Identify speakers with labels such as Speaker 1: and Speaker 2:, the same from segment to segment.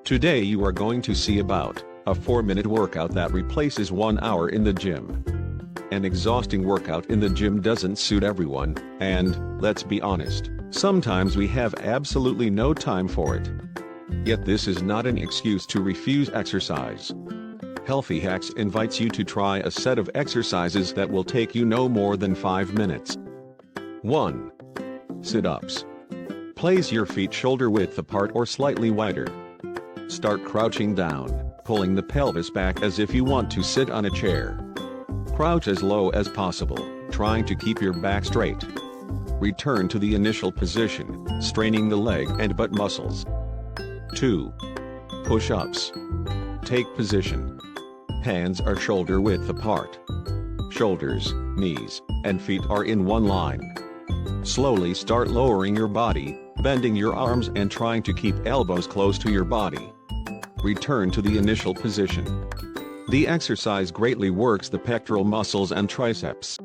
Speaker 1: Today you are going to see about a 4-minute workout that replaces 1 hour in the gym. An exhausting workout in the gym doesn't suit everyone, and, let's be honest, sometimes we have absolutely no time for it. Yet this is not an excuse to refuse exercise. Healthy Hacks invites you to try a set of exercises that will take you no more than 5 minutes. 1. Sit-ups. Place your feet shoulder-width apart or slightly wider. Start crouching down, pulling the pelvis back as if you want to sit on a chair. Crouch as low as possible, trying to keep your back straight. Return to the initial position, straining the leg and butt muscles. 2. Push-ups. Take position. Hands are shoulder-width apart. Shoulders, knees, and feet are in one line. Slowly start lowering your body, bending your arms and trying to keep elbows close to your body. Return to the initial position. The exercise greatly works the pectoral muscles and triceps.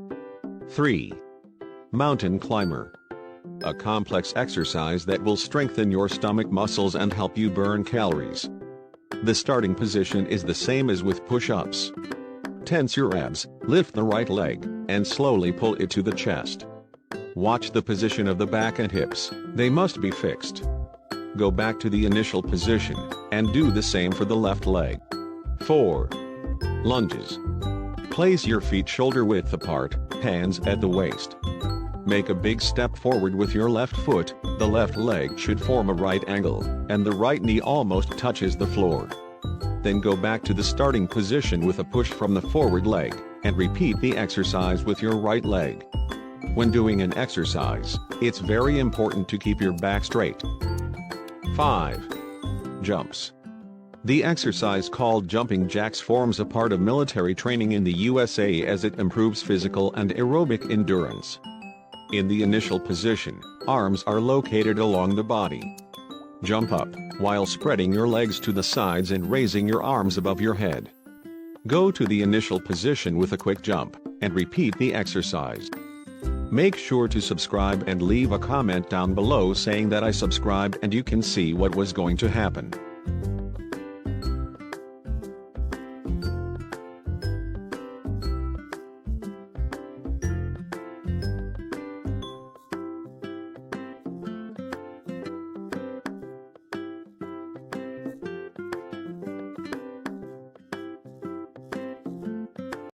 Speaker 1: 3. Mountain climber. A complex exercise that will strengthen your stomach muscles and help you burn calories. The starting position is the same as with push-ups. Tense your abs, lift the right leg, and slowly pull it to the chest. Watch the position of the back and hips, they must be fixed. Go back to the initial position, and do the same for the left leg. 4. Lunges. Place your feet shoulder-width apart, hands at the waist. Make a big step forward with your left foot, the left leg should form a right angle, and the right knee almost touches the floor. Then go back to the starting position with a push from the forward leg, and repeat the exercise with your right leg. When doing an exercise, it's very important to keep your back straight. 5. Jumps. The exercise called jumping jacks forms a part of military training in the USA as it improves physical and aerobic endurance. In the initial position, arms are located along the body. Jump up, while spreading your legs to the sides and raising your arms above your head. Go to the initial position with a quick jump, and repeat the exercise. Make sure to subscribe and leave a comment down below saying that I subscribed and you can see what was going to happen.